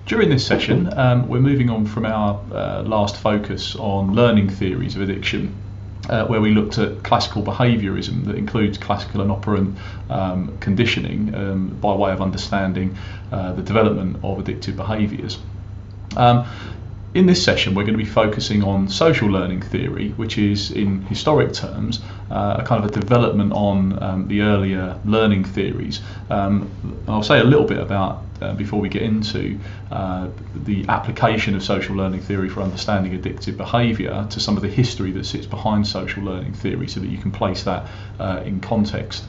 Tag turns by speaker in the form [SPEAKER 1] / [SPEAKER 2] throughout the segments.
[SPEAKER 1] During this session, we're moving on from our last focus on learning theories of addiction, where we looked at classical behaviourism that includes classical and operant conditioning by way of understanding the development of addictive behaviours. In this session, we're going to be focusing on social learning theory, which is, in historic terms, a kind of a development on the earlier learning theories. I'll say a little bit about, before we get into the application of social learning theory for understanding addictive behaviour, to some of the history that sits behind social learning theory, so that you can place that in context.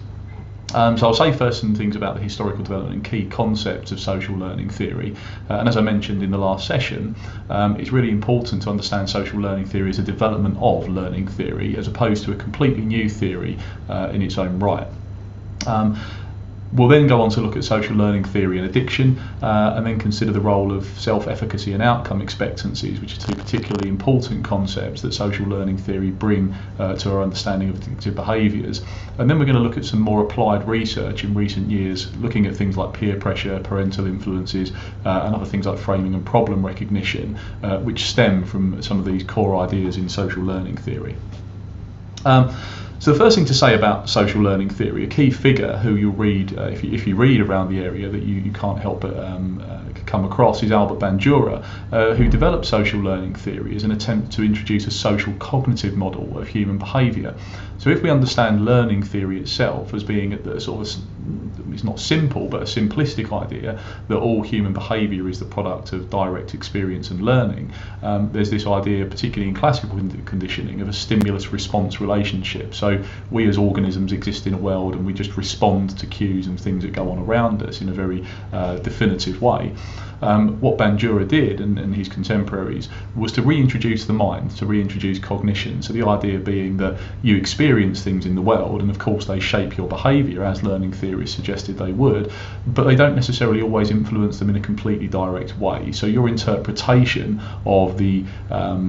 [SPEAKER 1] So I'll say first some things about the historical development and key concepts of social learning theory. And as I mentioned in the last session, it's really important to understand social learning theory as a development of learning theory, as opposed to a completely new theory in its own right. We'll then go on to look at social learning theory and addiction, and then consider the role of self-efficacy and outcome expectancies, which are two particularly important concepts that social learning theory bring to our understanding of addictive behaviours. And then we're going to look at some more applied research in recent years, looking at things like peer pressure, parental influences, and other things like framing and problem recognition, which stem from some of these core ideas in social learning theory. So the first thing to say about social learning theory, a key figure who you'll read, if you read around the area, that you can't help but come across, is Albert Bandura, who developed social learning theory as an attempt to introduce a social cognitive model of human behaviour. So if we understand learning theory itself as being a sort of, it's not simple, but a simplistic idea that all human behaviour is the product of direct experience and learning, there's this idea, particularly in classical conditioning, of a stimulus-response relationship. So we as organisms exist in a world and we just respond to cues and things that go on around us in a very definitive way. What Bandura did, and his contemporaries, was to reintroduce the mind, to reintroduce cognition. So the idea being that you experience things in the world, and of course they shape your behaviour, as learning theories suggested they would, but they don't necessarily always influence them in a completely direct way. So your interpretation of the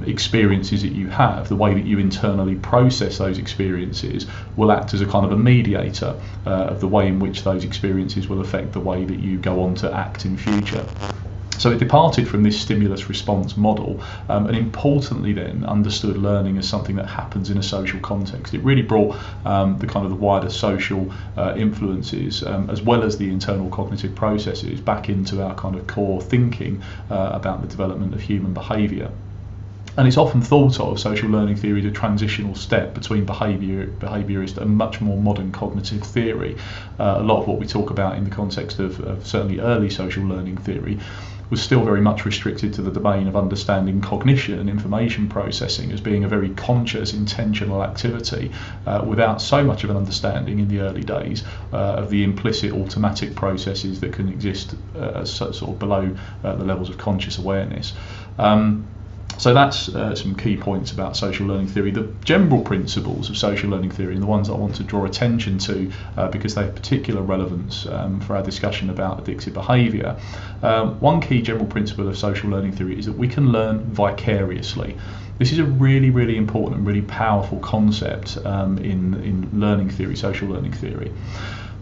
[SPEAKER 1] experiences that you have, the way that you internally process those experiences, will act as a kind of a mediator of the way in which those experiences will affect the way that you go on to act in future. So it departed from this stimulus-response model, and importantly then understood learning as something that happens in a social context. It really brought the kind of the wider social influences, as well as the internal cognitive processes, back into our kind of core thinking about the development of human behaviour. And it's often thought of, social learning theory, as a transitional step between behaviourist and much more modern cognitive theory. A lot of what we talk about in the context of certainly early social learning theory was still very much restricted to the domain of understanding cognition and information processing as being a very conscious, intentional activity, without so much of an understanding in the early days of the implicit automatic processes that can exist sort of below the levels of conscious awareness. So that's some key points about social learning theory. The general principles of social learning theory, and the ones that I want to draw attention to because they have particular relevance for our discussion about addictive behaviour. One key general principle of social learning theory is that we can learn vicariously. This is a really, really important and really powerful concept in learning theory, social learning theory.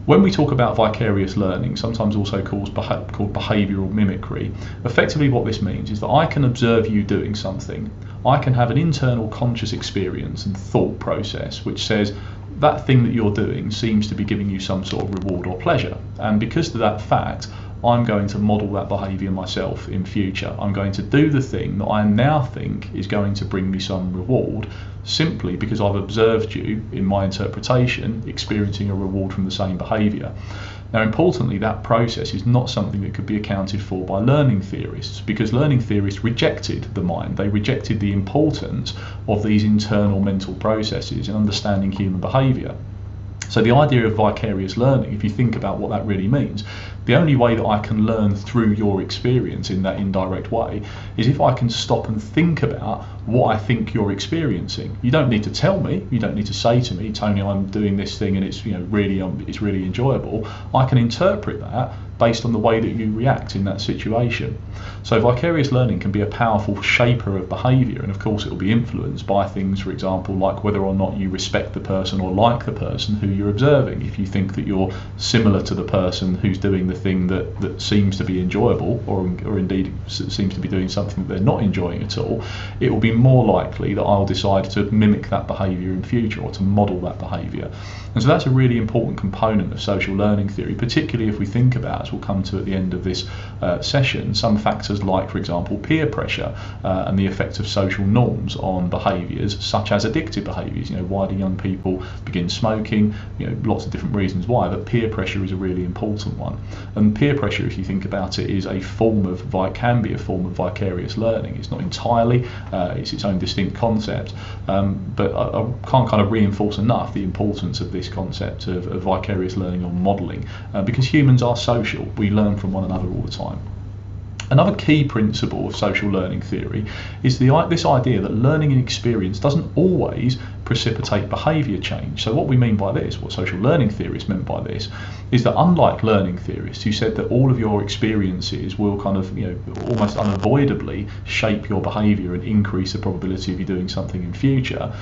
[SPEAKER 1] When we talk about vicarious learning, sometimes also called behavioural mimicry, effectively what this means is that I can observe you doing something. I can have an internal conscious experience and thought process which says that thing that you're doing seems to be giving you some sort of reward or pleasure. And because of that fact, I'm going to model that behaviour myself in future. I'm going to do the thing that I now think is going to bring me some reward, simply because I've observed you, in my interpretation, experiencing a reward from the same behaviour. Now, importantly, that process is not something that could be accounted for by learning theorists, because learning theorists rejected the mind. They rejected the importance of these internal mental processes in understanding human behaviour. So the idea of vicarious learning, if you think about what that really means, the only way that I can learn through your experience in that indirect way is if I can stop and think about what I think you're experiencing. You don't need to tell me, you don't need to say to me, Tony, I'm doing this thing and it's really enjoyable. I can interpret that based on the way that you react in that situation. So vicarious learning can be a powerful shaper of behaviour, and of course it will be influenced by things, for example, like whether or not you respect the person or like the person who you're observing. If you think that you're similar to the person who's doing the thing that seems to be enjoyable, or indeed seems to be doing something that they're not enjoying at all, it will be more likely that I'll decide to mimic that behaviour in future, or to model that behaviour. And so that's a really important component of social learning theory, particularly if we think about, as we'll come to at the end of this session, some factors like, for example, peer pressure and the effect of social norms on behaviours such as addictive behaviours. Why do young people begin smoking? Lots of different reasons why, but peer pressure is a really important one. And peer pressure, if you think about it, can be a form of vicarious learning. It's not entirely, it's its own distinct concept, but I can't kind of reinforce enough the importance of this concept of vicarious learning or modelling, because humans are social. We learn from one another all the time. Another key principle of social learning theory is this idea that learning and experience doesn't always precipitate behaviour change. So what we mean by this, what social learning theorists meant by this, is that unlike learning theorists who said that all of your experiences will kind of, almost unavoidably shape your behaviour and increase the probability of you doing something in future,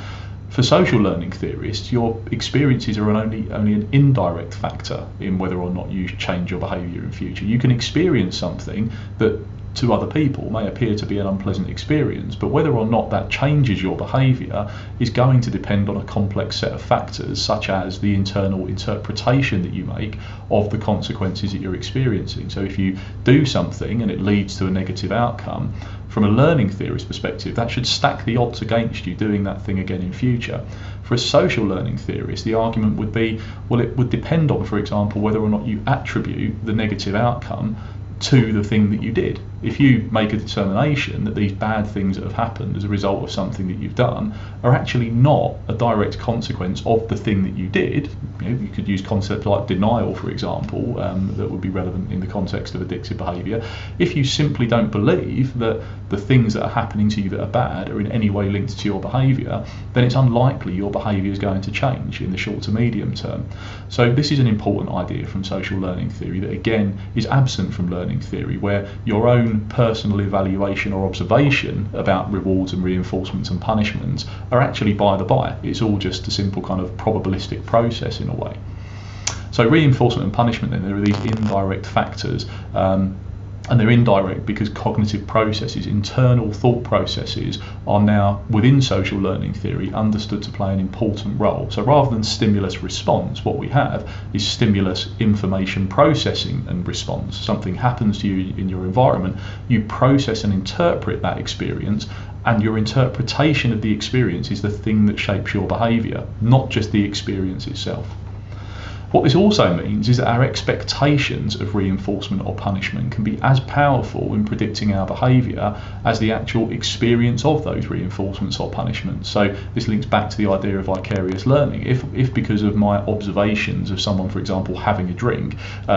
[SPEAKER 1] for social learning theorists, your experiences are only an indirect factor in whether or not you change your behaviour in future. You can experience something that to other people may appear to be an unpleasant experience, but whether or not that changes your behaviour is going to depend on a complex set of factors, such as the internal interpretation that you make of the consequences that you're experiencing. So if you do something and it leads to a negative outcome, from a learning theorist perspective, that should stack the odds against you doing that thing again in future. For a social learning theorist, the argument would be, well, it would depend on, for example, whether or not you attribute the negative outcome to the thing that you did. If you make a determination that these bad things that have happened as a result of something that you've done are actually not a direct consequence of the thing that you did, you could use concepts like denial, for example, that would be relevant in the context of addictive behaviour. If you simply don't believe that the things that are happening to you that are bad are in any way linked to your behaviour, then it's unlikely your behaviour is going to change in the short to medium term. So this is an important idea from social learning theory that, again, is absent from learning theory, where your own personal evaluation or observation about rewards and reinforcements and punishments are actually by the by. It's all just a simple kind of probabilistic process in a way. So reinforcement and punishment, then, there are these indirect factors, and they're indirect because cognitive processes, internal thought processes, are now within social learning theory understood to play an important role. So rather than stimulus response, what we have is stimulus information processing and response. Something happens to you in your environment, you process and interpret that experience, and your interpretation of the experience is the thing that shapes your behaviour, not just the experience itself. What this also means is that our expectations of reinforcement or punishment can be as powerful in predicting our behaviour as the actual experience of those reinforcements or punishments. So this links back to the idea of vicarious learning. If because of my observations of someone, for example, having a drink,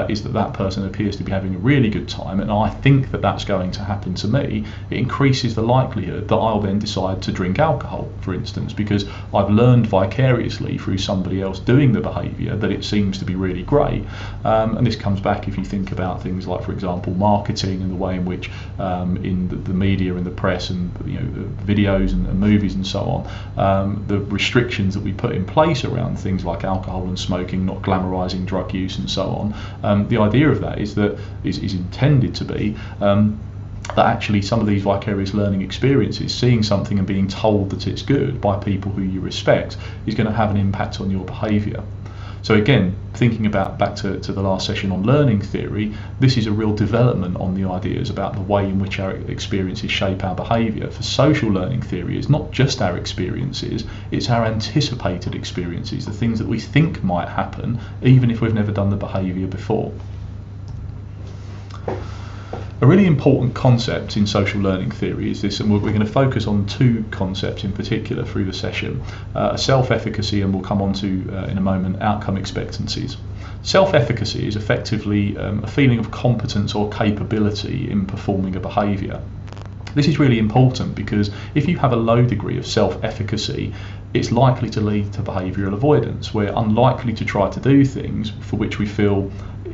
[SPEAKER 1] is that person appears to be having a really good time, and I think that that's going to happen to me, it increases the likelihood that I'll then decide to drink alcohol, for instance, because I've learned vicariously through somebody else doing the behaviour that it seems to be really great. And this comes back if you think about things like, for example, marketing and the way in which in the media and the press and the videos and movies and so on, the restrictions that we put in place around things like alcohol and smoking, not glamorising drug use and so on. The idea of that is intended to be that actually some of these vicarious learning experiences, seeing something and being told that it's good by people who you respect, is going to have an impact on your behaviour. So again, thinking back to the last session on learning theory, this is a real development on the ideas about the way in which our experiences shape our behaviour. For social learning theory, it's not just our experiences, it's our anticipated experiences, the things that we think might happen, even if we've never done the behaviour before. A really important concept in social learning theory is this, and we're going to focus on two concepts in particular through the session: self-efficacy, and we'll come on to in a moment outcome expectancies. Self-efficacy is effectively a feeling of competence or capability in performing a behaviour. This is really important because if you have a low degree of self-efficacy, it's likely to lead to behavioural avoidance. We're unlikely to try to do things for which we feel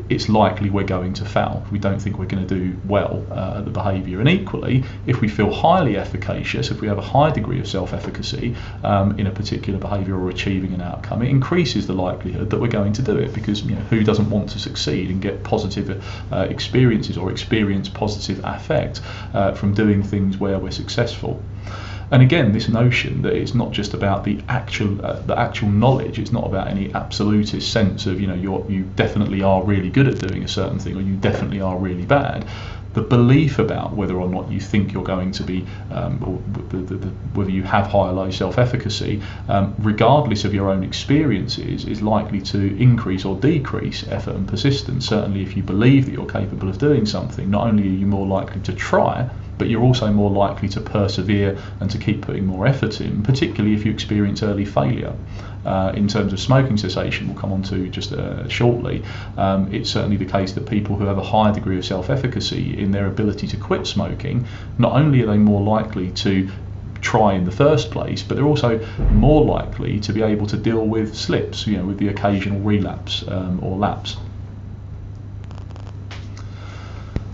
[SPEAKER 1] it's likely we're going to fail. We don't think we're going to do well at the behaviour. And equally, if we feel highly efficacious, if we have a high degree of self-efficacy in a particular behaviour or achieving an outcome, it increases the likelihood that we're going to do it, because who doesn't want to succeed and get positive experiences or experience positive affect from doing things where we're successful. And again, this notion that it's not just about the actual knowledge, it's not about any absolutist sense of you definitely are really good at doing a certain thing or you definitely are really bad. The belief about whether or not you think you're going to be, or whether you have high or low self-efficacy, regardless of your own experiences, is likely to increase or decrease effort and persistence. Certainly if you believe that you're capable of doing something, not only are you more likely to try, but you're also more likely to persevere and to keep putting more effort in, particularly if you experience early failure. In terms of smoking cessation, we'll come on to just shortly, it's certainly the case that people who have a higher degree of self-efficacy in their ability to quit smoking, not only are they more likely to try in the first place, but they're also more likely to be able to deal with slips, with the occasional relapse or lapse.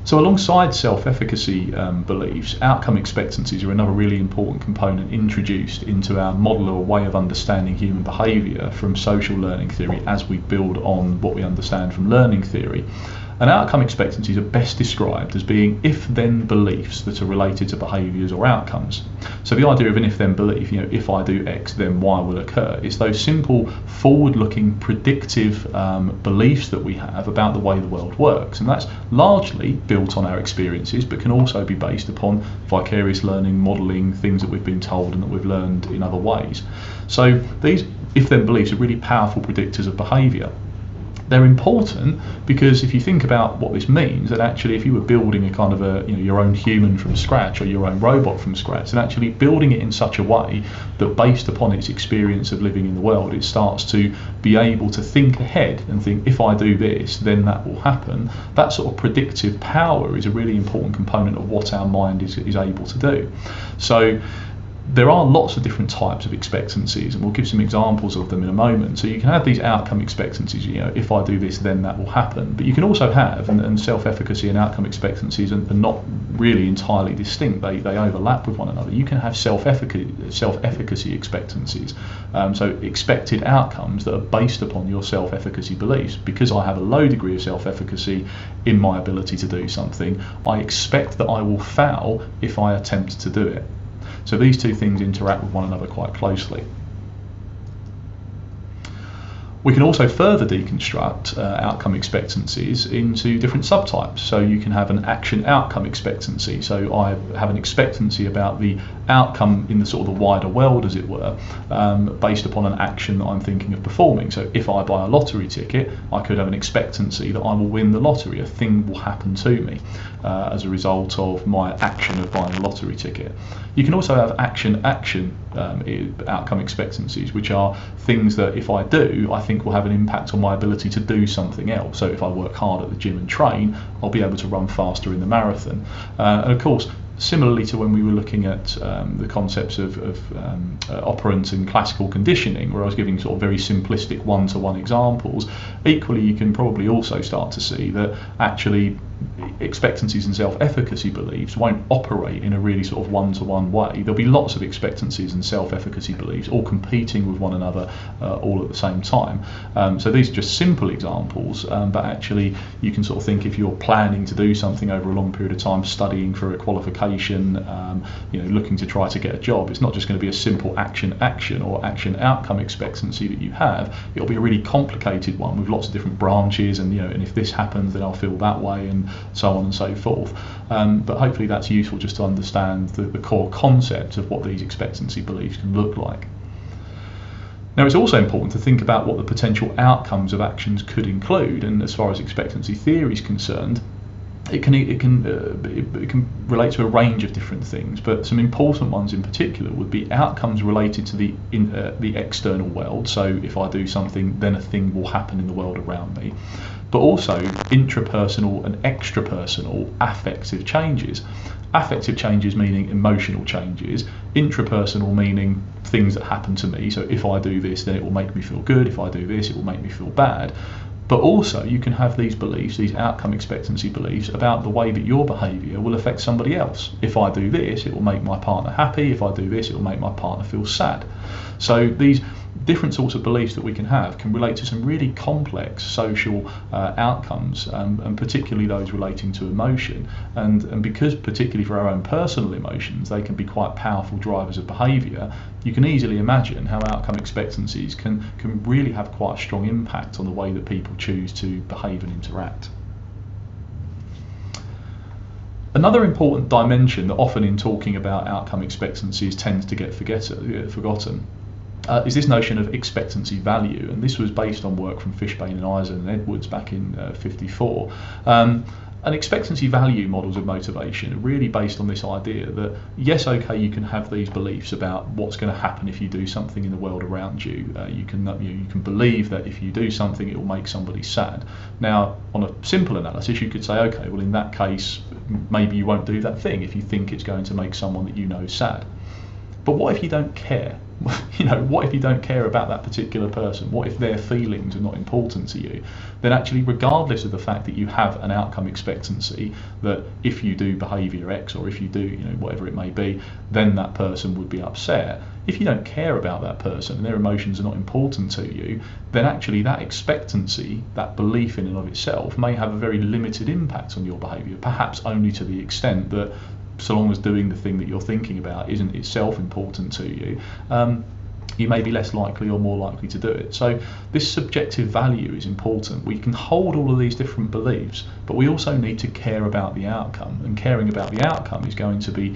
[SPEAKER 1] So alongside self-efficacy beliefs, outcome expectancies are another really important component introduced into our model or way of understanding human behaviour from social learning theory as we build on what we understand from learning theory. And outcome expectancies are best described as being if-then beliefs that are related to behaviours or outcomes. So the idea of an if-then belief, if I do X, then Y will occur, is those simple, forward-looking, predictive beliefs that we have about the way the world works. And that's largely built on our experiences, but can also be based upon vicarious learning, modelling, things that we've been told and that we've learned in other ways. So these if-then beliefs are really powerful predictors of behaviour. They're important because if you think about what this means, that actually if you were building a kind of your own human from scratch or your own robot from scratch, and actually building it in such a way that based upon its experience of living in the world, it starts to be able to think ahead and think, if I do this, then that will happen. That sort of predictive power is a really important component of what our mind is able to do. So there are lots of different types of expectancies, and we'll give some examples of them in a moment. So you can have these outcome expectancies, if I do this, then that will happen. But you can also have, and self-efficacy and outcome expectancies are not really entirely distinct. They overlap with one another. You can have self-efficacy expectancies, so expected outcomes that are based upon your self-efficacy beliefs. Because I have a low degree of self-efficacy in my ability to do something, I expect that I will fail if I attempt to do it. So these two things interact with one another quite closely. We can also further deconstruct outcome expectancies into different subtypes. So you can have an action outcome expectancy. So I have an expectancy about the outcome in the sort of the wider world, as it were, based upon an action that I'm thinking of performing. So if I buy a lottery ticket, I could have an expectancy that I will win the lottery. A thing will happen to me as a result of my action of buying a lottery ticket. You can also have action outcome expectancies, which are things that if I do, I think will have an impact on my ability to do something else. So if I work hard at the gym and train, I'll be able to run faster in the marathon. And of course, similarly to when we were looking at the concepts of operant and classical conditioning, where I was giving sort of very simplistic one-to-one examples, equally you can probably also start to see that actually expectancies and self-efficacy beliefs won't operate in a really sort of one-to-one way. There'll be lots of expectancies and self-efficacy beliefs all competing with one another all at the same time. So these are just simple examples, but actually you can sort of think if you're planning to do something over a long period of time, studying for a qualification, looking to try to get a job, it's not just going to be a simple action or action outcome expectancy that you have. It'll be a really complicated one with lots of different branches, and and if this happens, then I'll feel that way, and so on and so forth. But hopefully that's useful just to understand the core concept of what these expectancy beliefs can look like. Now, it's also important to think about what the potential outcomes of actions could include, and as far as expectancy theory is concerned, it can relate to a range of different things, but some important ones in particular would be outcomes related to the external world. So if I do something, then a thing will happen in the world around me. But also intrapersonal and extrapersonal affective changes. Affective changes meaning emotional changes, intrapersonal meaning things that happen to me. So if I do this, then it will make me feel good. If I do this, it will make me feel bad. But also you can have these beliefs, these outcome expectancy beliefs about the way that your behaviour will affect somebody else. If I do this, it will make my partner happy. If I do this, it will make my partner feel sad. So these different sorts of beliefs that we can have can relate to some really complex social outcomes, and particularly those relating to emotion. And because particularly for our own personal emotions, they can be quite powerful drivers of behaviour, you can easily imagine how outcome expectancies can really have quite a strong impact on the way that people choose to behave and interact. Another important dimension that often in talking about outcome expectancies tends to get forgotten is this notion of expectancy value, and this was based on work from Fishbane and Eisen and Edwards back in '54. And expectancy value models of motivation are really based on this idea that yes, okay, you can have these beliefs about what's going to happen if you do something in the world around you. You can believe that if you do something, it will make somebody sad. Now, on a simple analysis, you could say, okay, well in that case, maybe you won't do that thing if you think it's going to make someone that you know sad. But what if you don't care? What if you don't care about that particular person? What if their feelings are not important to you? Then actually, regardless of the fact that you have an outcome expectancy that if you do behaviour X or if you do, whatever it may be, then that person would be upset. If you don't care about that person and their emotions are not important to you, then actually that expectancy, that belief in and of itself, may have a very limited impact on your behaviour, perhaps only to the extent that so long as doing the thing that you're thinking about isn't itself important to you, you may be less likely or more likely to do it. So this subjective value is important. We can hold all of these different beliefs, but we also need to care about the outcome, and caring about the outcome is going to be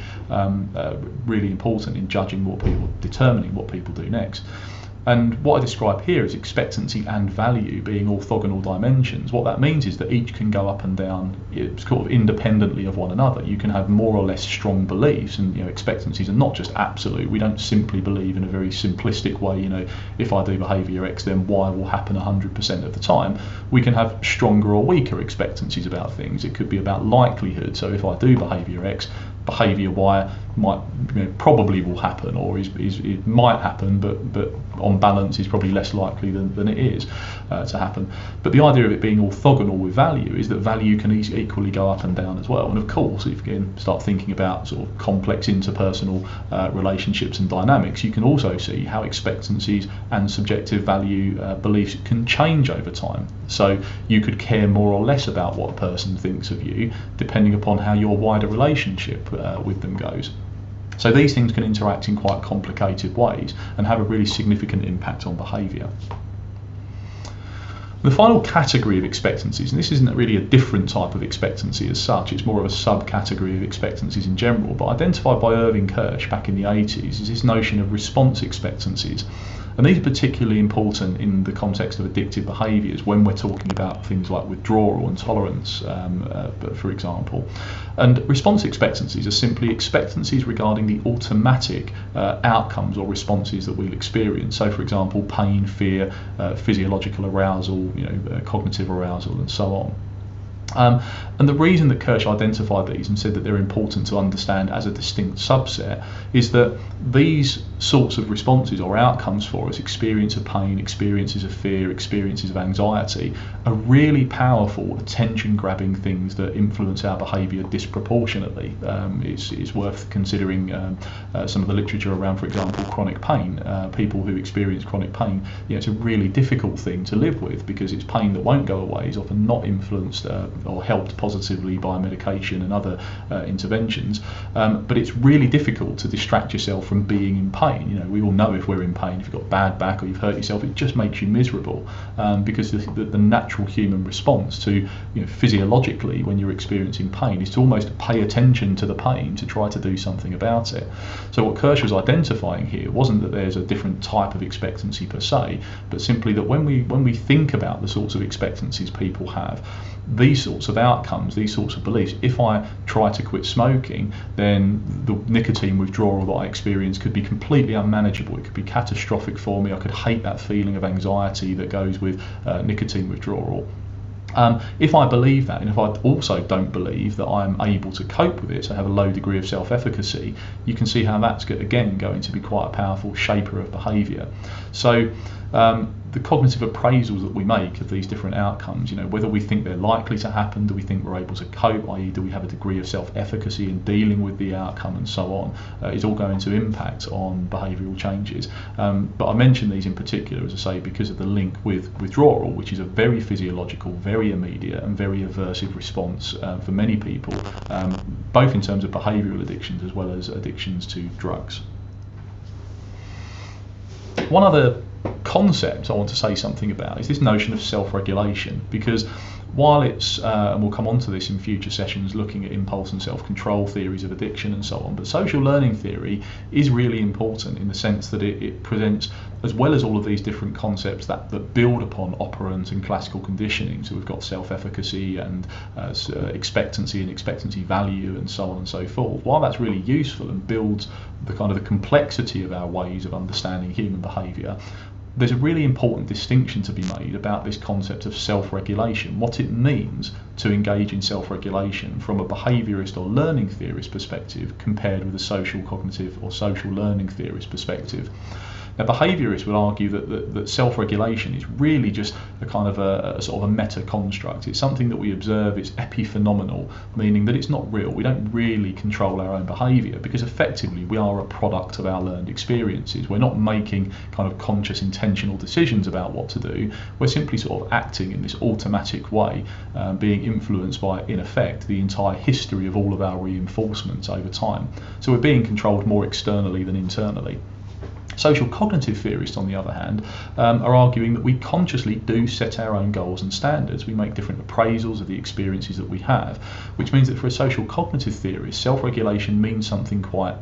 [SPEAKER 1] really important in determining what people do next. And what I describe here is expectancy and value being orthogonal dimensions. What that means is that each can go up and down sort of independently of one another. You can have more or less strong beliefs, and expectancies are not just absolute. We don't simply believe in a very simplistic way, if I do behaviour X, then Y will happen 100% of the time. We can have stronger or weaker expectancies about things. It could be about likelihood. So if I do behaviour X, behaviour Y might probably will happen, or it might happen, but on balance is probably less likely than it is to happen. But the idea of it being orthogonal with value is that value can equally go up and down as well. And of course, if you can start thinking about sort of complex interpersonal relationships and dynamics, you can also see how expectancies and subjective value beliefs can change over time. So you could care more or less about what a person thinks of you depending upon how your wider relationship with them goes. So these things can interact in quite complicated ways and have a really significant impact on behaviour. The final category of expectancies, and this isn't really a different type of expectancy as such, it's more of a subcategory of expectancies in general, but identified by Irving Kirsch back in the 80s, is this notion of response expectancies. And these are particularly important in the context of addictive behaviours when we're talking about things like withdrawal and tolerance, for example. And response expectancies are simply expectancies regarding the automatic outcomes or responses that we'll experience. So, for example, pain, fear, physiological arousal, cognitive arousal, and so on. And the reason that Kirsch identified these and said that they're important to understand as a distinct subset is that these sorts of responses or outcomes for us, experience of pain, experiences of fear, experiences of anxiety, are really powerful attention-grabbing things that influence our behaviour disproportionately. It's worth considering some of the literature around, for example, chronic pain. People who experience chronic pain, it's a really difficult thing to live with because it's pain that won't go away, is often not influenced or helped positively by medication and other interventions, but it's really difficult to distract yourself from being in pain. We all know if we're in pain, if you've got bad back or you've hurt yourself, it just makes you miserable, because the natural human response to physiologically when you're experiencing pain is to almost pay attention to the pain to try to do something about it. So what Kirsch was identifying here wasn't that there's a different type of expectancy per se, but simply that when we think about the sorts of expectancies people have, these sorts of outcomes, these sorts of beliefs, if I try to quit smoking, then the nicotine withdrawal that I experience could be completely unmanageable. It could be catastrophic for me. I could hate that feeling of anxiety that goes with nicotine withdrawal. If I believe that, and if I also don't believe that I'm able to cope with it, so have a low degree of self-efficacy, you can see how that's again going to be quite a powerful shaper of behaviour. So The cognitive appraisals that we make of these different outcomes, whether we think they're likely to happen, do we think we're able to cope, i.e. do we have a degree of self-efficacy in dealing with the outcome and so on, is all going to impact on behavioural changes. But I mention these in particular, as I say, because of the link with withdrawal, which is a very physiological, very immediate and very aversive response for many people, both in terms of behavioural addictions as well as addictions to drugs. One other concept I want to say something about is this notion of self-regulation, because while it's, and we'll come on to this in future sessions looking at impulse and self-control theories of addiction and so on, but social learning theory is really important in the sense that it presents, as well as all of these different concepts that build upon operant and classical conditioning. So we've got self-efficacy and expectancy and expectancy value and so on and so forth. While that's really useful and builds the kind of the complexity of our ways of understanding human behaviour, there's a really important distinction to be made about this concept of self-regulation, what it means to engage in self-regulation from a behaviourist or learning theorist perspective compared with a social cognitive or social learning theorist perspective. Now, behaviourists would argue that self-regulation is really just a kind of a sort of a meta construct. It's something that we observe, it's epiphenomenal, meaning that it's not real. We don't really control our own behaviour because effectively we are a product of our learned experiences. We're not making kind of conscious, intentional decisions about what to do. We're simply sort of acting in this automatic way, being influenced by, in effect, the entire history of all of our reinforcements over time. So we're being controlled more externally than internally. Social cognitive theorists, on the other hand, are arguing that we consciously do set our own goals and standards. We make different appraisals of the experiences that we have, which means that for a social cognitive theorist, self-regulation means something quite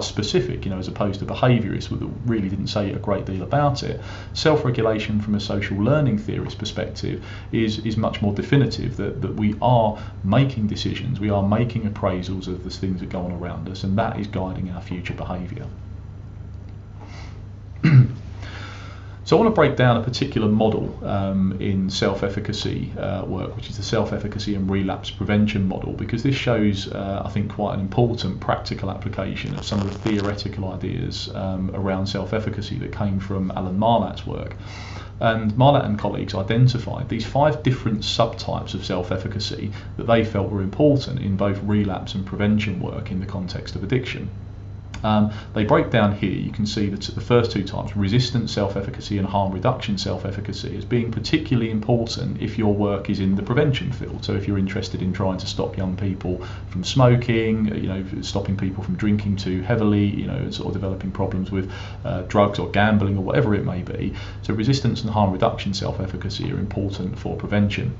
[SPEAKER 1] specific, as opposed to behaviourists who really didn't say a great deal about it. Self-regulation from a social learning theorist perspective is much more definitive, that we are making decisions, we are making appraisals of the things that go on around us, and that is guiding our future behaviour. So I want to break down a particular model in self-efficacy work, which is the self-efficacy and relapse prevention model, because this shows, I think, quite an important practical application of some of the theoretical ideas around self-efficacy that came from Alan Marlatt's work. And Marlatt and colleagues identified these 5 different subtypes of self-efficacy that they felt were important in both relapse and prevention work in the context of addiction. They break down here, you can see that the first 2 types, resistant self-efficacy and harm reduction self-efficacy, as being particularly important if your work is in the prevention field. So if you're interested in trying to stop young people from smoking, stopping people from drinking too heavily, sort of developing problems with drugs or gambling or whatever it may be. So resistance and harm reduction self-efficacy are important for prevention.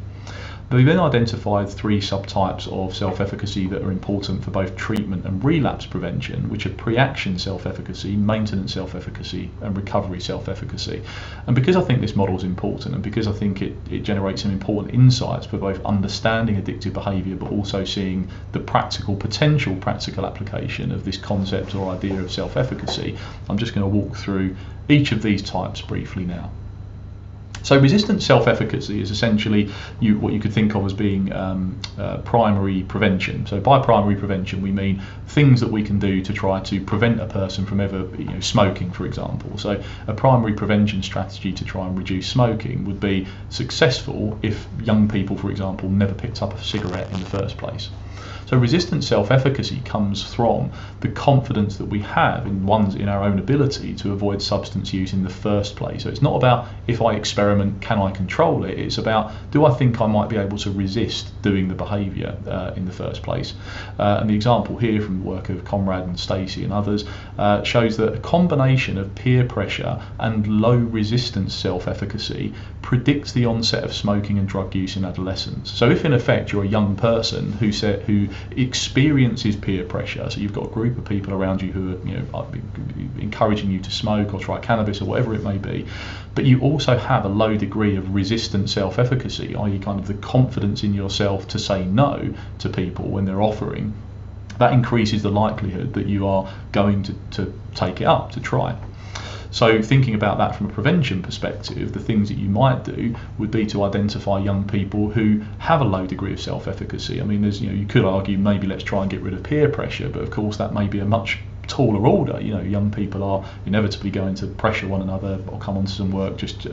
[SPEAKER 1] They then identified 3 subtypes of self-efficacy that are important for both treatment and relapse prevention, which are pre-action self-efficacy, maintenance self-efficacy, and recovery self-efficacy. And because I think this model is important, and because I think it generates some important insights for both understanding addictive behaviour, but also seeing the potential practical application of this concept or idea of self-efficacy, I'm just going to walk through each of these types briefly now. So resistant self-efficacy is essentially what you could think of as being primary prevention. So by primary prevention we mean things that we can do to try to prevent a person from ever smoking, for example. So a primary prevention strategy to try and reduce smoking would be successful if young people, for example, never picked up a cigarette in the first place. So resistant self-efficacy comes from the confidence that we have in our own ability to avoid substance use in the first place. So it's not about if I experiment, can I control it? It's about, do I think I might be able to resist doing the behaviour in the first place? And the example here from the work of Conrad and Stacey and others shows that a combination of peer pressure and low resistance self-efficacy predicts the onset of smoking and drug use in adolescence. So if in effect you're a young person who experiences peer pressure, so you've got a group of people around you who are encouraging you to smoke or try cannabis or whatever it may be, but you also have a low degree of resistant self-efficacy, i.e. kind of the confidence in yourself to say no to people when they're offering, that increases the likelihood that you are going to take it up, to try. So thinking about that from a prevention perspective, the things that you might do would be to identify young people who have a low degree of self-efficacy. I mean, you could argue maybe let's try and get rid of peer pressure, but of course that may be a much taller order. Young people are inevitably going to pressure one another. I'll come on to some work just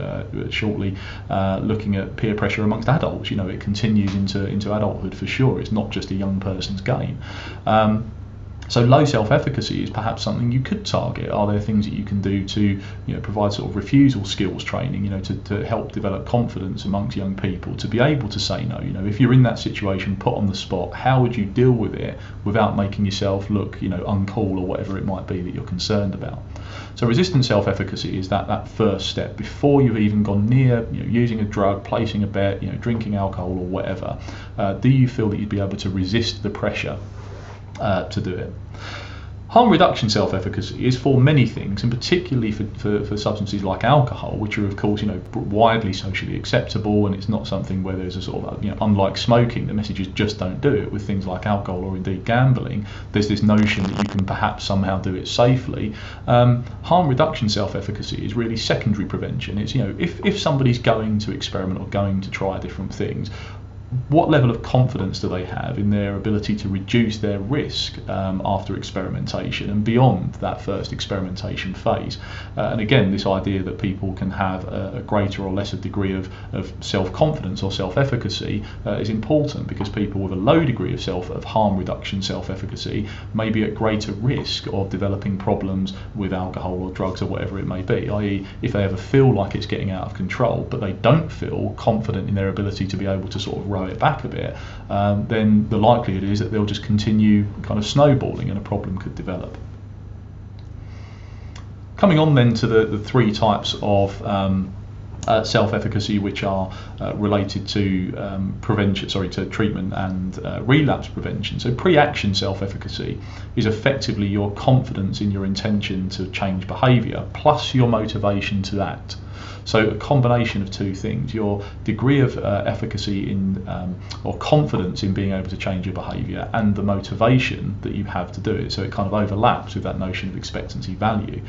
[SPEAKER 1] shortly looking at peer pressure amongst adults. It continues into adulthood for sure. It's not just a young person's game. So low self-efficacy is perhaps something you could target. Are there things that you can do to provide sort of refusal skills training, to help develop confidence amongst young people to be able to say no? If you're in that situation, put on the spot, how would you deal with it without making yourself look uncool or whatever it might be that you're concerned about? So resistant self-efficacy is that first step before you've even gone near using a drug, placing a bet, drinking alcohol or whatever. Do you feel that you'd be able to resist the pressure to do it? Harm reduction self-efficacy is for many things, and particularly for substances like alcohol, which are of course widely socially acceptable, and it's not something where there's a sort of unlike smoking, the message is just don't do it. With things like alcohol or indeed gambling, there's this notion that you can perhaps somehow do it safely. Harm reduction self-efficacy is really secondary prevention. It's if somebody's going to experiment or going to try different things, what level of confidence do they have in their ability to reduce their risk after experimentation and beyond that first experimentation phase? And again, this idea that people can have a greater or lesser degree of self-confidence or self-efficacy is important, because people with a low degree of harm reduction self-efficacy may be at greater risk of developing problems with alcohol or drugs or whatever it may be, i.e. if they ever feel like it's getting out of control but they don't feel confident in their ability to be able to sort of it back a bit, then the likelihood is that they'll just continue kind of snowballing and a problem could develop. Coming on then to the three types of self-efficacy which are related to to treatment and relapse prevention. So pre-action self-efficacy is effectively your confidence in your intention to change behaviour plus your motivation to act. So a combination of two things: your degree of efficacy in or confidence in being able to change your behaviour, and the motivation that you have to do it. So it kind of overlaps with that notion of expectancy value.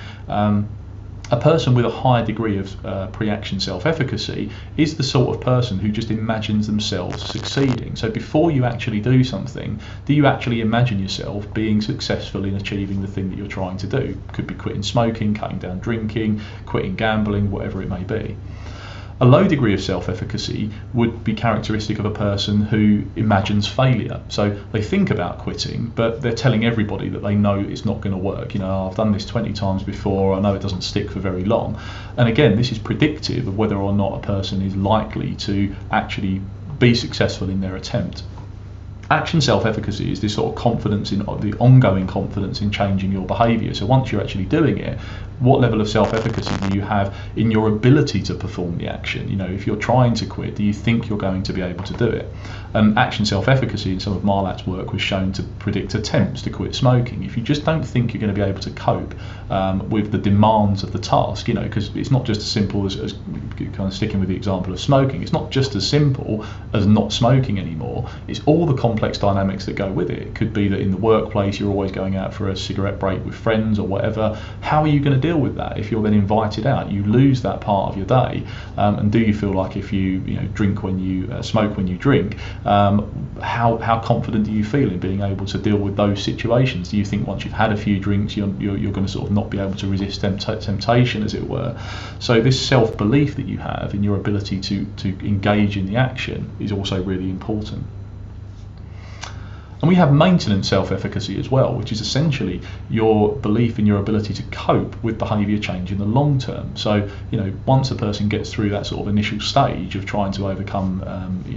[SPEAKER 1] A person with a high degree of pre-action self-efficacy is the sort of person who just imagines themselves succeeding. So before you actually do something, do you actually imagine yourself being successful in achieving the thing that you're trying to do? Could be quitting smoking, cutting down drinking, quitting gambling, whatever it may be. A low degree of self-efficacy would be characteristic of a person who imagines failure. So they think about quitting, but they're telling everybody that they know it's not going to work. I've done this 20 times before, I know it doesn't stick for very long. And again, this is predictive of whether or not a person is likely to actually be successful in their attempt. Action self-efficacy is this sort of confidence in the ongoing confidence in changing your behaviour. So once you're actually doing it, what level of self-efficacy do you have in your ability to perform the action? If you're trying to quit, do you think you're going to be able to do it? Action self-efficacy in some of Marlat's work was shown to predict attempts to quit smoking. If you just don't think you're going to be able to cope with the demands of the task, because it's not just as simple as kind of sticking with the example of smoking, it's not just as simple as not smoking anymore. It's all the complex dynamics that go with it. It could be that in the workplace you're always going out for a cigarette break with friends or whatever. How are you going to deal with that if you're then invited out? You lose that part of your day. And do you feel like if you drink when you smoke when you drink, how confident do you feel in being able to deal with those situations? Do you think once you've had a few drinks you're going to sort of not be able to resist temptation, as it were? So this self-belief that you have in your ability to engage in the action is also really important. And we have maintenance self-efficacy as well, which is essentially your belief in your ability to cope with behaviour change in the long term. So, once a person gets through that sort of initial stage of trying to overcome,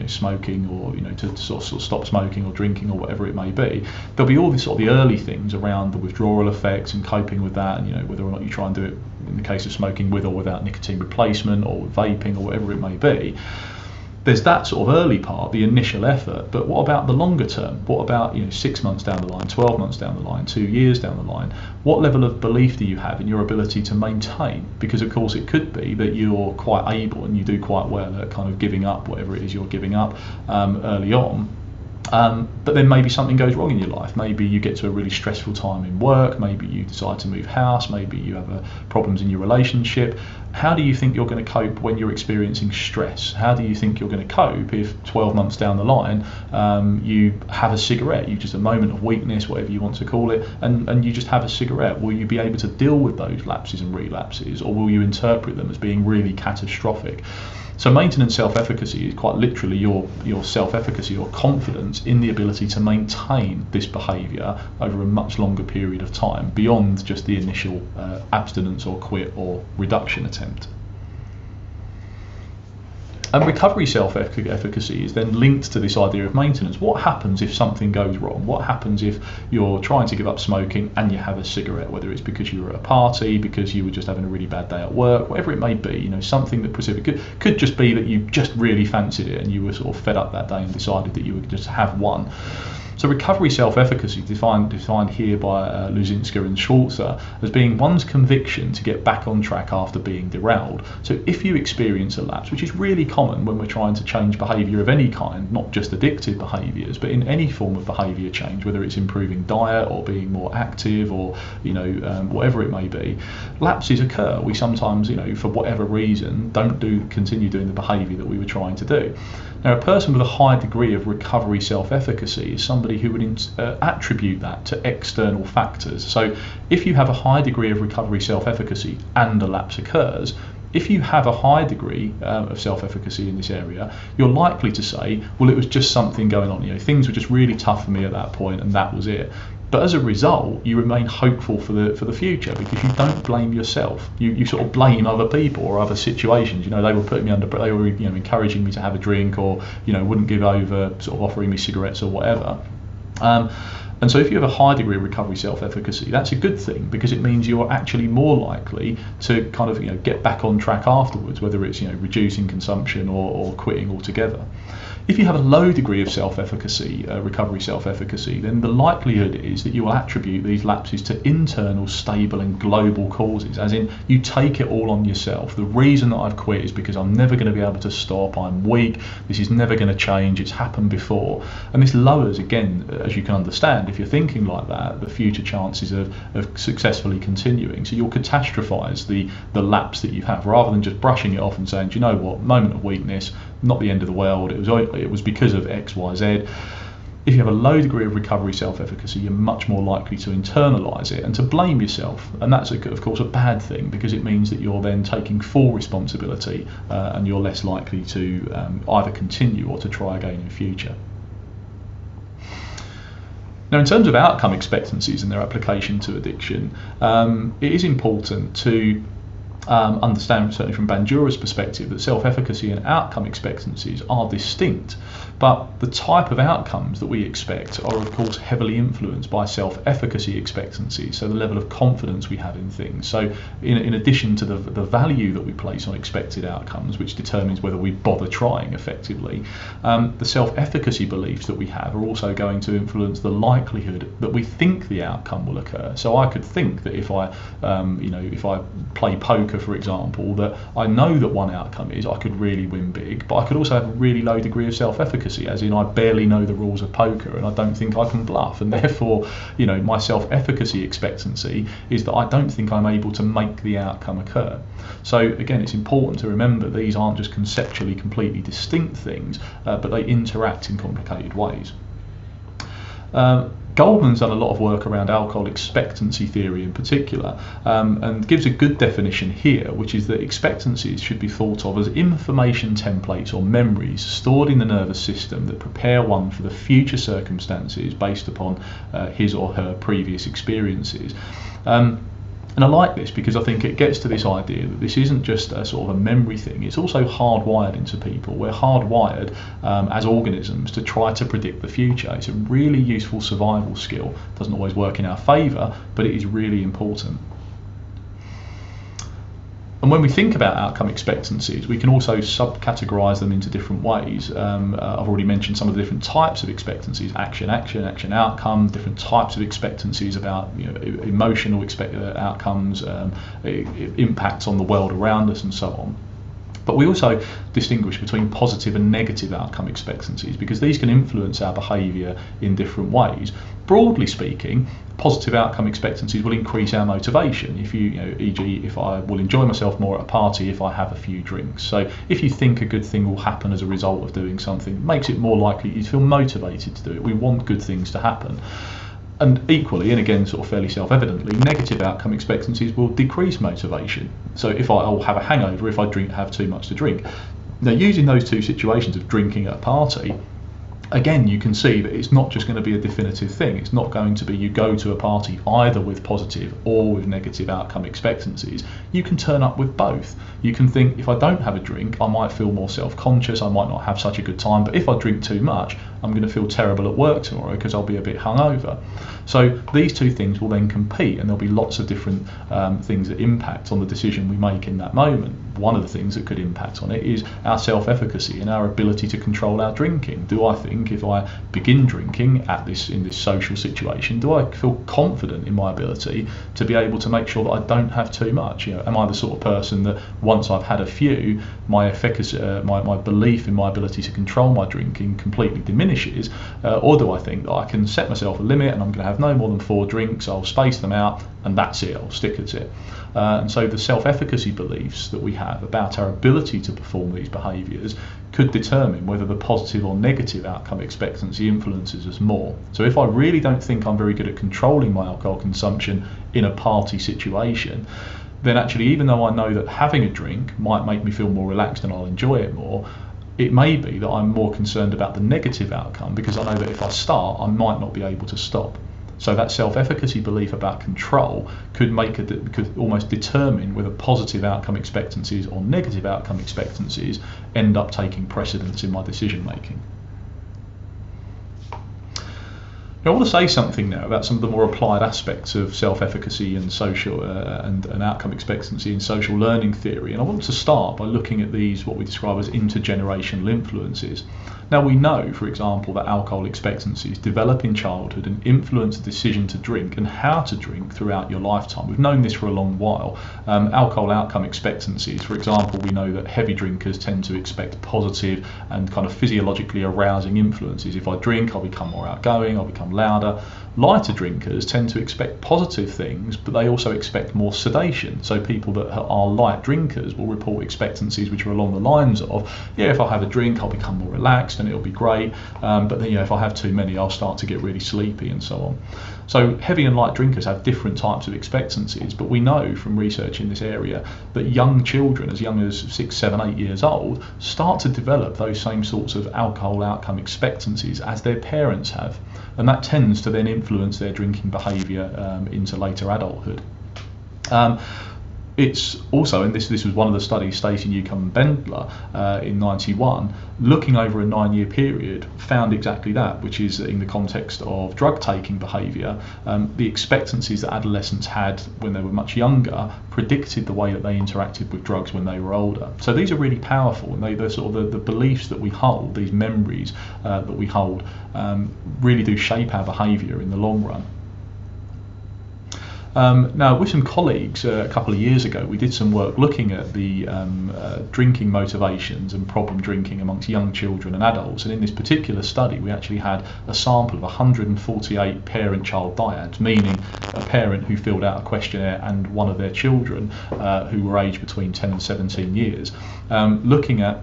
[SPEAKER 1] smoking, or to sort of stop smoking or drinking or whatever it may be, there'll be all these sort of the early things around the withdrawal effects and coping with that, and whether or not you try and do it in the case of smoking with or without nicotine replacement, or vaping, or whatever it may be. There's that sort of early part, the initial effort, but what about the longer term? What about 6 months down the line, 12 months down the line, 2 years down the line? What level of belief do you have in your ability to maintain? Because of course it could be that you're quite able and you do quite well at kind of giving up whatever it is you're giving up early on. But then maybe something goes wrong in your life. Maybe you get to a really stressful time in work, maybe you decide to move house, maybe you have problems in your relationship. How do you think you're going to cope when you're experiencing stress? How do you think you're going to cope if 12 months down the line you have a cigarette, you just a moment of weakness, whatever you want to call it, and you just have a cigarette? Will you be able to deal with those lapses and relapses, or will you interpret them as being really catastrophic? So maintenance self-efficacy is quite literally your self-efficacy or confidence in the ability to maintain this behaviour over a much longer period of time beyond just the initial abstinence or quit or reduction attempt. And recovery self-efficacy is then linked to this idea of maintenance. What happens if something goes wrong? What happens if you're trying to give up smoking and you have a cigarette, whether it's because you were at a party, because you were just having a really bad day at work, whatever it may be, something that specific could just be that you just really fancied it and you were sort of fed up that day and decided that you would just have one. So recovery self-efficacy, defined here by Luzinska and Schwarzer, as being one's conviction to get back on track after being derailed. So if you experience a lapse, which is really common when we're trying to change behaviour of any kind, not just addictive behaviours, but in any form of behaviour change, whether it's improving diet or being more active or whatever it may be, lapses occur. We sometimes, for whatever reason, don't continue doing the behaviour that we were trying to do. Now, a person with a high degree of recovery self-efficacy is somebody who would attribute that to external factors. So if you have a high degree of recovery self-efficacy and a lapse occurs, if you have a high degree of self-efficacy in this area, you're likely to say, well, it was just something going on. Things were just really tough for me at that point and that was it. But as a result, you remain hopeful for the future because you don't blame yourself. You sort of blame other people or other situations. They were putting me under, they were encouraging me to have a drink, or wouldn't give over, sort of offering me cigarettes or whatever. And so if you have a high degree of recovery self-efficacy, that's a good thing because it means you're actually more likely to kind of get back on track afterwards, whether it's reducing consumption or quitting altogether. If you have a low degree of self-efficacy, recovery self-efficacy, then the likelihood is that you will attribute these lapses to internal, stable and global causes, as in you take it all on yourself. The reason that I've quit is because I'm never going to be able to stop, I'm weak, this is never going to change, it's happened before. And this lowers, again, as you can understand, if you're thinking like that, the future chances of successfully continuing. So you'll catastrophize the lapse that you have, rather than just brushing it off and saying, do you know what, moment of weakness, not the end of the world, it was because of X, Y, Z. If you have a low degree of recovery self-efficacy, you're much more likely to internalise it and to blame yourself. And that's, of course, a bad thing because it means that you're then taking full responsibility and you're less likely to either continue or to try again in the future. Now, in terms of outcome expectancies and their application to addiction, it is important to understand, certainly from Bandura's perspective, that self-efficacy and outcome expectancies are distinct, but the type of outcomes that we expect are of course heavily influenced by self-efficacy expectancies, so the level of confidence we have in things. So in addition to the value that we place on expected outcomes, which determines whether we bother trying effectively, the self-efficacy beliefs that we have are also going to influence the likelihood that we think the outcome will occur. So I could think that if I play poker, for example, that I know that one outcome is I could really win big, but I could also have a really low degree of self-efficacy, as in I barely know the rules of poker and I don't think I can bluff, and therefore my self-efficacy expectancy is that I don't think I'm able to make the outcome occur. So again, it's important to remember these aren't just conceptually completely distinct things, but they interact in complicated ways. Goldman's done a lot of work around alcohol expectancy theory in particular, and gives a good definition here, which is that expectancies should be thought of as information templates or memories stored in the nervous system that prepare one for the future circumstances based upon his or her previous experiences. And I like this because I think it gets to this idea that this isn't just a sort of a memory thing, it's also hardwired into people. We're hardwired as organisms to try to predict the future. It's a really useful survival skill. It doesn't always work in our favour, but it is really important. And when we think about outcome expectancies, we can also subcategorise them into different ways. I've already mentioned some of the different types of expectancies: action, outcome, different types of expectancies about emotional outcomes, impacts on the world around us, and so on. But we also distinguish between positive and negative outcome expectancies, because these can influence our behaviour in different ways. Broadly speaking, positive outcome expectancies will increase our motivation. If e.g., if I will enjoy myself more at a party if I have a few drinks. So if you think a good thing will happen as a result of doing something, it makes it more likely you feel motivated to do it. We want good things to happen. And equally, and again sort of fairly self-evidently, negative outcome expectancies will decrease motivation. So if I'll have a hangover if I have too much to drink. Now, using those two situations of drinking at a party, again, you can see that it's not just going to be a definitive thing. It's not going to be you go to a party either with positive or with negative outcome expectancies. You can turn up with both. You can think, if I don't have a drink, I might feel more self-conscious, I might not have such a good time, but if I drink too much, I'm going to feel terrible at work tomorrow because I'll be a bit hungover. So these two things will then compete, and there'll be lots of different things that impact on the decision we make in that moment. One of the things that could impact on it is our self-efficacy and our ability to control our drinking. Do I think if I begin drinking in this social situation, do I feel confident in my ability to be able to make sure that I don't have too much? Am I the sort of person that once I've had a few, my efficacy, my belief in my ability to control my drinking completely diminishes? Or do I think that I can set myself a limit and I'm going to have no more than 4 drinks, I'll space them out, and that's it, I'll stick at it. And so the self-efficacy beliefs that we have about our ability to perform these behaviours could determine whether the positive or negative outcome expectancy influences us more. So if I really don't think I'm very good at controlling my alcohol consumption in a party situation, then actually, even though I know that having a drink might make me feel more relaxed and I'll enjoy it more, it may be that I'm more concerned about the negative outcome, because I know that if I start, I might not be able to stop. So that self-efficacy belief about control could almost determine whether positive outcome expectancies or negative outcome expectancies end up taking precedence in my decision making. Now, I want to say something now about some of the more applied aspects of self-efficacy and social and outcome expectancy in social learning theory. And I want to start by looking at these, what we describe as intergenerational influences. Now, we know, for example, that alcohol expectancies develop in childhood and influence the decision to drink and how to drink throughout your lifetime. We've known this for a long while. Alcohol outcome expectancies, for example, we know that heavy drinkers tend to expect positive and kind of physiologically arousing influences. If I drink, I'll become more outgoing, I'll become louder. Lighter drinkers tend to expect positive things, but they also expect more sedation. So people that are light drinkers will report expectancies which are along the lines of, yeah, if I have a drink, I'll become more relaxed and it'll be great. But then, if I have too many, I'll start to get really sleepy and so on. So heavy and light drinkers have different types of expectancies, but we know from research in this area that young children, as young as 6, 7, 8 years old, start to develop those same sorts of alcohol outcome expectancies as their parents have. And that tends to then influence their drinking behaviour into later adulthood. It's also, and this was one of the studies Stacey Newcomb and Bendler in 91, looking over a 9-year period, found exactly that, which is in the context of drug taking behaviour, the expectancies that adolescents had when they were much younger predicted the way that they interacted with drugs when they were older. So these are really powerful, and they're sort of the beliefs that we hold, these memories that we hold, really do shape our behaviour in the long run. Now, with some colleagues a couple of years ago, we did some work looking at the drinking motivations and problem drinking amongst young children and adults. And in this particular study, we actually had a sample of 148 parent-child dyads, meaning a parent who filled out a questionnaire and one of their children who were aged between 10 and 17 years, looking at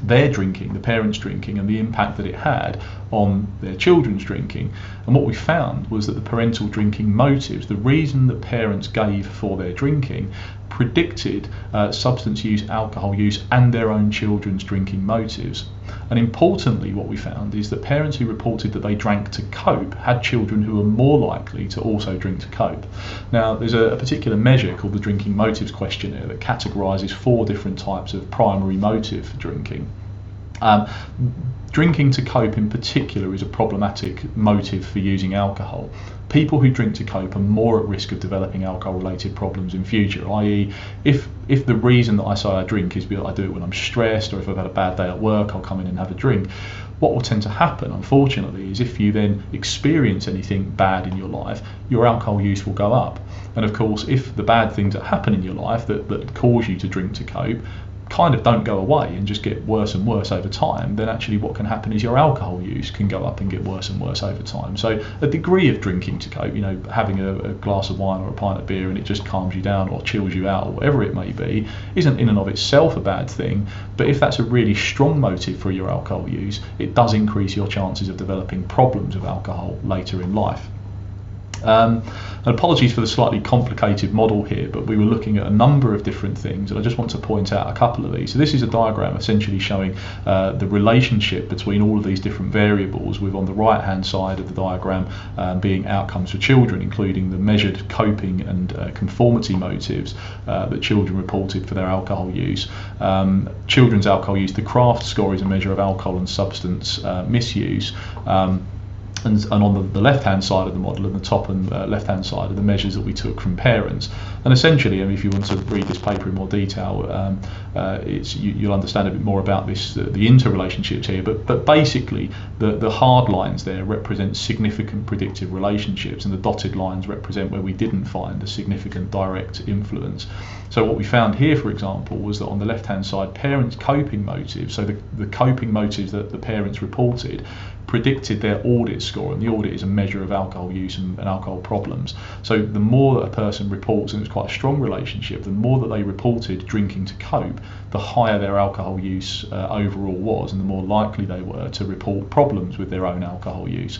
[SPEAKER 1] their drinking, the parents' drinking, and the impact that it had on their children's drinking. And what we found was that the parental drinking motives, the reason that parents gave for their drinking, predicted substance use, alcohol use, and their own children's drinking motives. And importantly, what we found is that parents who reported that they drank to cope had children who were more likely to also drink to cope. Now, there's a particular measure called the Drinking Motives Questionnaire that categorises 4 different types of primary motive for drinking. Drinking to cope in particular is a problematic motive for using alcohol. People who drink to cope are more at risk of developing alcohol-related problems in future, i.e. if the reason that I say I drink is because I do it when I'm stressed, or if I've had a bad day at work, I'll come in and have a drink. What will tend to happen, unfortunately, is if you then experience anything bad in your life, your alcohol use will go up. And of course, if the bad things that happen in your life that cause you to drink to cope kind of don't go away and just get worse and worse over time, then actually what can happen is your alcohol use can go up and get worse and worse over time. So a degree of drinking to cope, having a glass of wine or a pint of beer and it just calms you down or chills you out or whatever it may be, isn't in and of itself a bad thing. But if that's a really strong motive for your alcohol use, it does increase your chances of developing problems with alcohol later in life. And apologies for the slightly complicated model here, but we were looking at a number of different things, and I just want to point out a couple of these. So this is a diagram essentially showing the relationship between all of these different variables, with on the right hand side of the diagram being outcomes for children, including the measured coping and conformity motives that children reported for their alcohol use. Children's alcohol use, the CRAFT score is a measure of alcohol and substance misuse. And on the left-hand side of the model, and the top and left-hand side, are the measures that we took from parents. And essentially, if you want to read this paper in more detail, you'll understand a bit more about this, the interrelationships here. But basically, the hard lines there represent significant predictive relationships, and the dotted lines represent where we didn't find a significant direct influence. So what we found here, for example, was that on the left-hand side, parents' coping motives, so the coping motives that the parents reported, predicted their audit score, and the audit is a measure of alcohol use and alcohol problems. So the more that a person reports, and it was quite a strong relationship, the more that they reported drinking to cope, the higher their alcohol use overall was, and the more likely they were to report problems with their own alcohol use.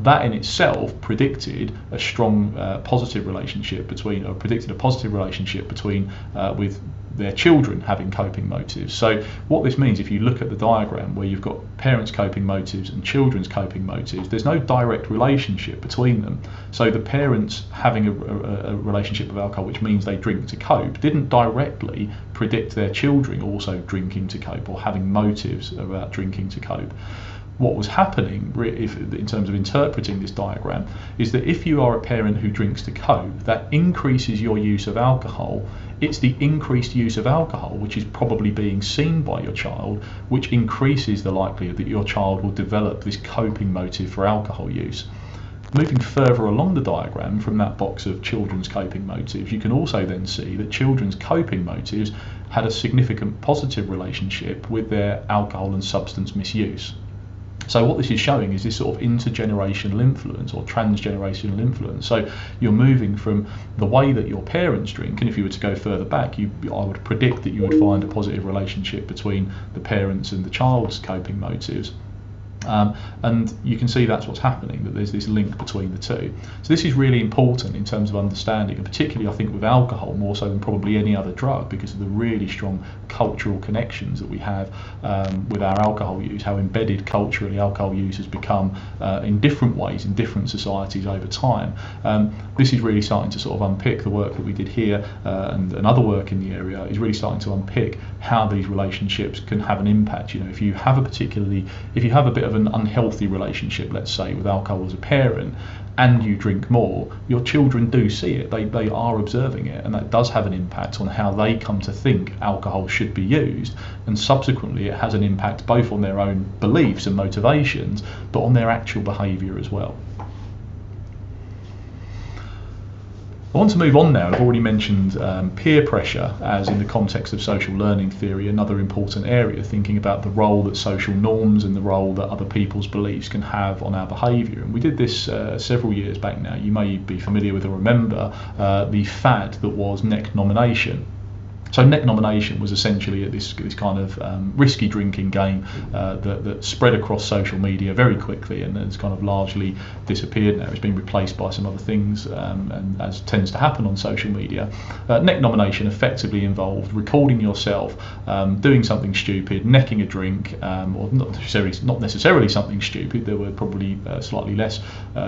[SPEAKER 1] That in itself predicted a strong positive relationship between, or predicted a positive relationship between with their children having coping motives. So what this means, if you look at the diagram where you've got parents' coping motives and children's coping motives, there's no direct relationship between them. So the parents having a relationship with alcohol, which means they drink to cope, didn't directly predict their children also drinking to cope or having motives about drinking to cope. What was happening, in terms of interpreting this diagram, is that if you are a parent who drinks to cope, that increases your use of alcohol. It's the increased use of alcohol, which is probably being seen by your child, which increases the likelihood that your child will develop this coping motive for alcohol use. Moving further along the diagram from that box of children's coping motives, you can also then see that children's coping motives had a significant positive relationship with their alcohol and substance misuse. So what this is showing is this sort of intergenerational influence or transgenerational influence. So you're moving from the way that your parents drink, and if you were to go further back, I would predict that you would find a positive relationship between the parents and the child's coping motives. And you can see that's what's happening, that there's this link between the two. So this is really important in terms of understanding, and particularly I think with alcohol more so than probably any other drug, because of the really strong cultural connections that we have with our alcohol use, how embedded culturally alcohol use has become in different ways in different societies over time. This is really starting to sort of unpick the work that we did here, and other work in the area is really starting to unpick how these relationships can have an impact. If you have a bit of an unhealthy relationship, let's say, with alcohol as a parent, and you drink more, your children do see it, they are observing it, and that does have an impact on how they come to think alcohol should be used, and subsequently it has an impact both on their own beliefs and motivations, but on their actual behaviour as well. I want to move on now. I've already mentioned peer pressure as, in the context of social learning theory, another important area, thinking about the role that social norms and the role that other people's beliefs can have on our behaviour. And we did this several years back now. You may be familiar with or remember the fad that was neck nomination. So neck nomination was essentially this kind of risky drinking game that spread across social media very quickly, and has kind of largely disappeared now. It's been replaced by some other things, and as tends to happen on social media. Neck nomination effectively involved recording yourself doing something stupid, necking a drink, or not necessarily something stupid. There were probably slightly less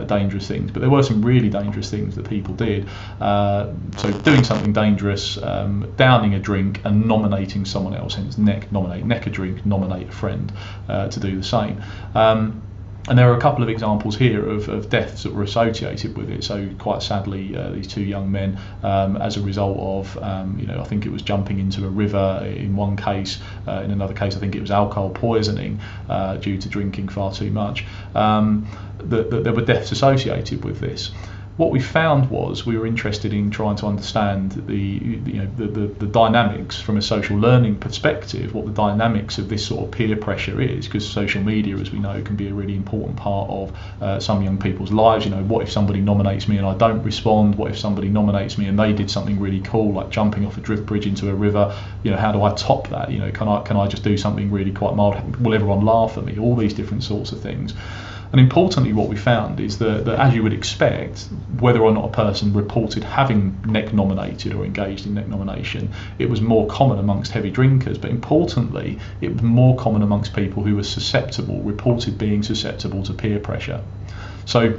[SPEAKER 1] dangerous things, but there were some really dangerous things that people did. So doing something dangerous, downing a drink and nominating someone else, hence neck a drink, nominate a friend to do the same. And there are a couple of examples here of deaths that were associated with it. So quite sadly, these two young men, as a result of, I think it was jumping into a river in one case, in another case I think it was alcohol poisoning due to drinking far too much, that there were deaths associated with this. what we found was we were interested in trying to understand the dynamics from a social learning perspective, what the dynamics of this sort of peer pressure is, because social media, as we know, can be a really important part of some young people's lives. What if somebody nominates me and I don't respond? What if somebody nominates me and they did something really cool, like jumping off a drift bridge into a river? How do I top that? Can I just do something really quite mild? Will everyone laugh at me? All these different sorts of things. And importantly, what we found is that as you would expect, whether or not a person reported having neck nominated or engaged in neck nomination, it was more common amongst heavy drinkers. But importantly, it was more common amongst people who were reported being susceptible to peer pressure. So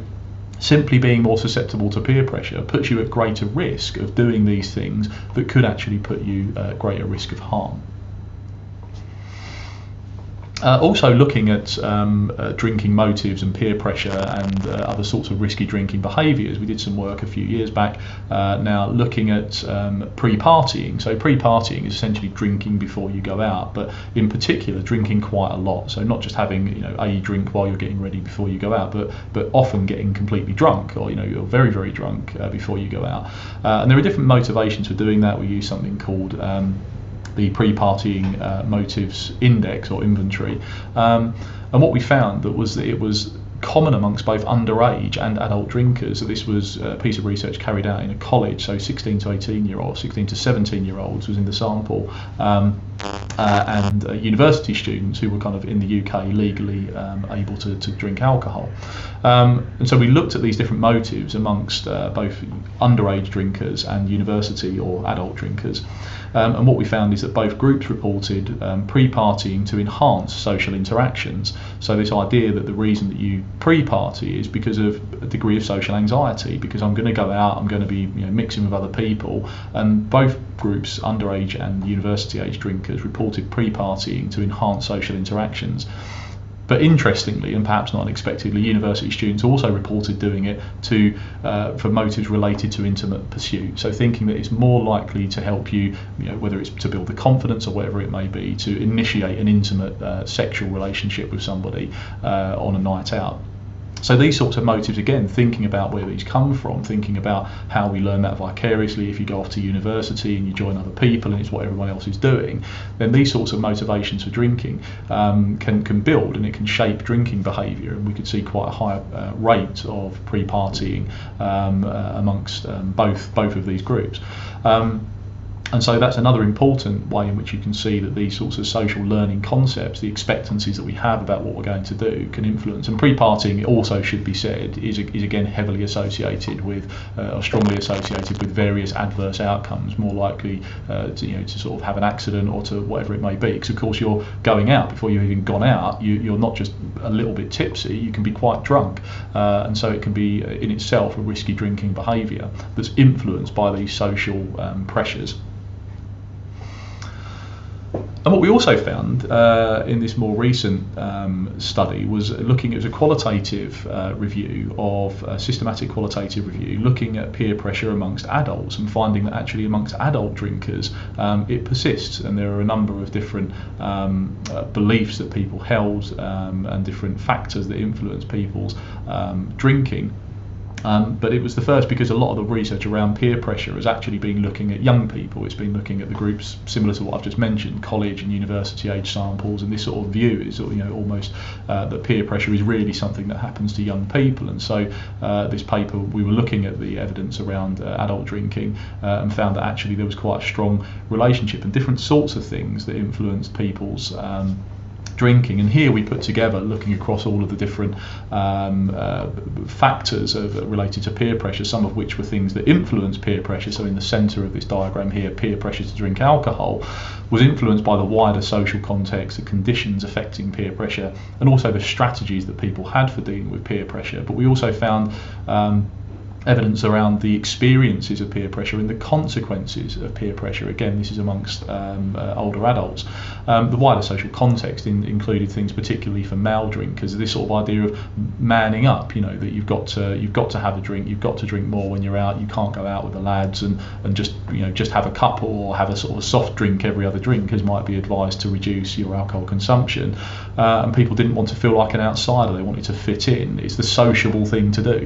[SPEAKER 1] simply being more susceptible to peer pressure puts you at greater risk of doing these things that could actually put you at greater risk of harm. Also looking at drinking motives and peer pressure and other sorts of risky drinking behaviours. We did some work a few years back now looking at pre-partying. So pre-partying is essentially drinking before you go out, but in particular drinking quite a lot. So not just having a drink while you're getting ready before you go out, but often getting completely drunk, or you're very, very drunk before you go out. And there are different motivations for doing that. We use something called the pre-partying motives index or inventory, and what we found that it was common amongst both underage and adult drinkers. So this was a piece of research carried out in a college, so 16 to 17-year-olds was in the sample, and university students who were kind of in the UK legally able to drink alcohol. And so we looked at these different motives amongst both underage drinkers and university or adult drinkers. And what we found is that both groups reported pre-partying to enhance social interactions. So this idea that the reason that you pre-party is because of a degree of social anxiety, because I'm going to go out, I'm going to be mixing with other people, and both groups, underage and university age drinkers, reported pre-partying to enhance social interactions. But interestingly, and perhaps not unexpectedly, university students also reported doing it for motives related to intimate pursuit. So thinking that it's more likely to help you, whether it's to build the confidence or whatever it may be, to initiate an intimate sexual relationship with somebody on a night out. So these sorts of motives, again, thinking about where these come from, thinking about how we learn that vicariously. If you go off to university and you join other people and it's what everyone else is doing, then these sorts of motivations for drinking can build, and it can shape drinking behaviour. And we could see quite a high rate of pre-partying amongst both of these groups. And so that's another important way in which you can see that these sorts of social learning concepts, the expectancies that we have about what we're going to do, can influence. And pre-partying, it also should be said, is again heavily associated with, or strongly associated with various adverse outcomes, more likely to sort of have an accident or to whatever it may be. Because of course you're going out, before you've even gone out, you're not just a little bit tipsy, you can be quite drunk. And so it can be in itself a risky drinking behaviour that's influenced by these social pressures. And what we also found in this more recent study was looking at a qualitative review of a systematic qualitative review, looking at peer pressure amongst adults and finding that actually amongst adult drinkers it persists, and there are a number of different beliefs that people held and different factors that influence people's drinking. But it was the first because a lot of the research around peer pressure has actually been looking at young people. It's been looking at the groups similar to what I've just mentioned, college and university age samples, and this sort of view is almost that peer pressure is really something that happens to young people. And so this paper, we were looking at the evidence around adult drinking and found that actually there was quite a strong relationship and different sorts of things that influenced people's drinking. And here we put together, looking across all of the different factors related to peer pressure, some of which were things that influence peer pressure. So in the centre of this diagram here, peer pressure to drink alcohol was influenced by the wider social context, the conditions affecting peer pressure, and also the strategies that people had for dealing with peer pressure. But we also found evidence around the experiences of peer pressure and the consequences of peer pressure. Again, this is amongst older adults. The wider social context included things particularly for male drinkers, this sort of idea of manning up, that you've got to have a drink, you've got to drink more when you're out, you can't go out with the lads and just have a couple or have a sort of soft drink every other drink, as might be advised to reduce your alcohol consumption. And people didn't want to feel like an outsider, they wanted to fit in. It's the sociable thing to do,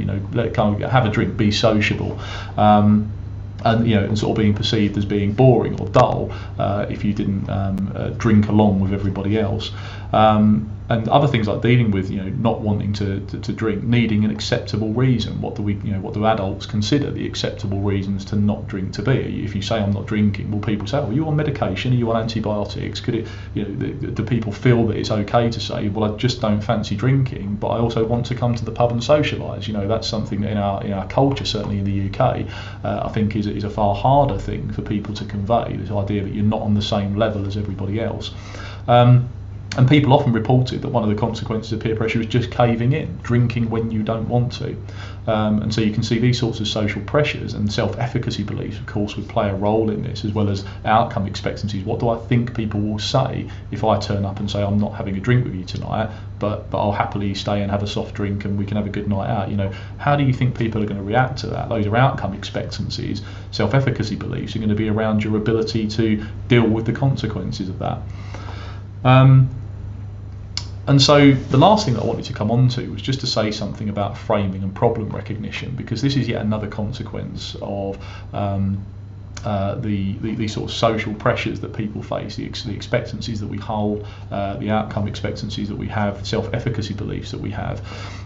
[SPEAKER 1] have a drink drink, be sociable. And sort of being perceived as being boring or dull if you didn't drink along with everybody else. And other things like dealing with not wanting to drink, needing an acceptable reason. What do adults consider the acceptable reasons to not drink to be? If you say I'm not drinking, will people say, "Oh, are you on medication? Are you on antibiotics?" Could it, do people feel that it's okay to say, "Well, I just don't fancy drinking, but I also want to come to the pub and socialise"? That's something that in our culture, certainly in the UK, I think is a far harder thing for people to convey. This idea that you're not on the same level as everybody else. And people often reported that one of the consequences of peer pressure is just caving in, drinking when you don't want to. And so you can see these sorts of social pressures and self-efficacy beliefs, of course, would play a role in this, as well as outcome expectancies. What do I think people will say if I turn up and say I'm not having a drink with you tonight, but I'll happily stay and have a soft drink and we can have a good night out? How do you think people are going to react to that? Those are outcome expectancies. Self-efficacy beliefs are going to be around your ability to deal with the consequences of that. And so the last thing that I wanted to come on to was just to say something about framing and problem recognition, because this is yet another consequence of the sort of social pressures that people face, the expectancies that we hold, the outcome expectancies that we have, self-efficacy beliefs that we have.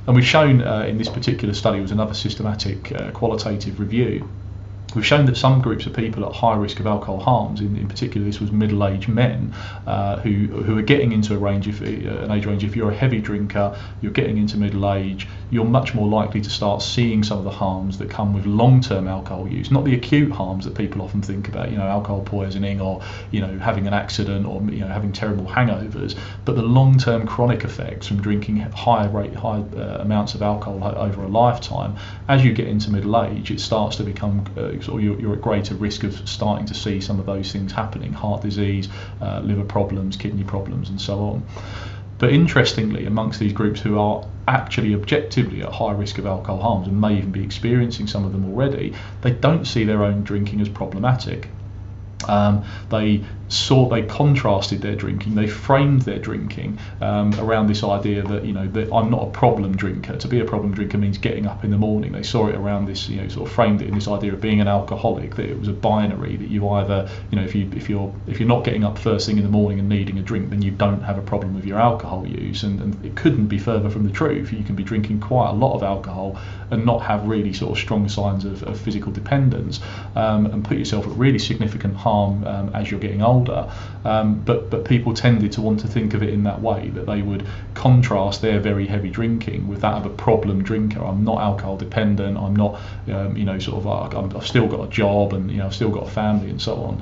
[SPEAKER 1] And we've shown in this particular study, was another systematic qualitative review, we've shown that some groups of people at high risk of alcohol harms, in particular this was middle-aged men who are getting into an age range. If you're a heavy drinker, you're getting into middle age, you're much more likely to start seeing some of the harms that come with long-term alcohol use, not the acute harms that people often think about, alcohol poisoning or having an accident or having terrible hangovers, but the long-term chronic effects from drinking high amounts of alcohol over a lifetime. As you get into middle age, it starts to become you're at greater risk of starting to see some of those things happening: heart disease, liver problems, kidney problems, and so on. But interestingly, amongst these groups who are actually objectively at high risk of alcohol harms and may even be experiencing some of them already, they don't see their own drinking as problematic. They contrasted their drinking, they framed their drinking around this idea that that I'm not a problem drinker. To be a problem drinker means getting up in the morning. They saw it around this, sort of framed it in this idea of being an alcoholic, that it was a binary, that you either, if you're not getting up first thing in the morning and needing a drink, then you don't have a problem with your alcohol use. And it couldn't be further from the truth. You can be drinking quite a lot of alcohol and not have really sort of strong signs of physical dependence, and put yourself at really significant harm as you're getting older. But people tended to want to think of it in that way, that they would contrast their very heavy drinking with that of a problem drinker. I'm not alcohol dependent, I'm not I've still got a job, and I've still got a family, and so on.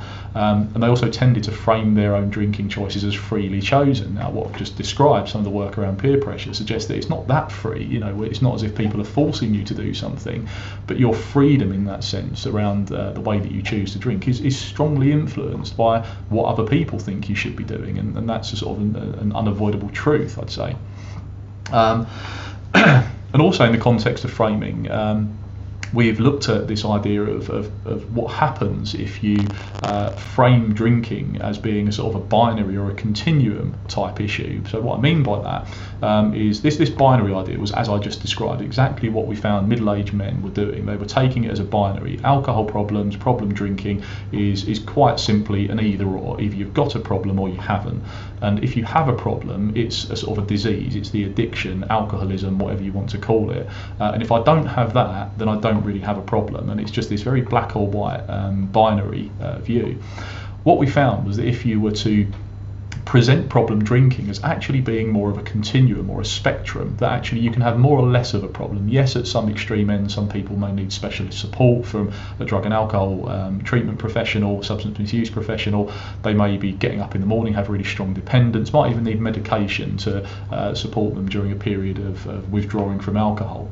[SPEAKER 1] And they also tended to frame their own drinking choices as freely chosen. Now, what I've just described, some of the work around peer pressure, suggests that it's not that free. It's not as if people are forcing you to do something, but your freedom in that sense around the way that you choose to drink is strongly influenced by what other people think you should be doing, and that's a sort of an unavoidable truth, I'd say. And also in the context of framing, we've looked at this idea of what happens if you frame drinking as being a sort of a binary or a continuum type issue. So what I mean by that is this binary idea was, as I just described, exactly what we found middle-aged men were doing. They were taking it as a binary. Alcohol problems, problem drinking is quite simply an either or. Either you've got a problem or you haven't. And if you have a problem, it's a sort of a disease. It's the addiction, alcoholism, whatever you want to call it. And if I don't have that, then I don't really have a problem. And it's just this very black or white binary view. What we found was that if you were to present problem drinking as actually being more of a continuum or a spectrum, that actually you can have more or less of a problem. Yes, at some extreme end, some people may need specialist support from a drug and alcohol treatment professional, substance misuse professional. They may be getting up in the morning, have really strong dependence, might even need medication to support them during a period of withdrawing from alcohol.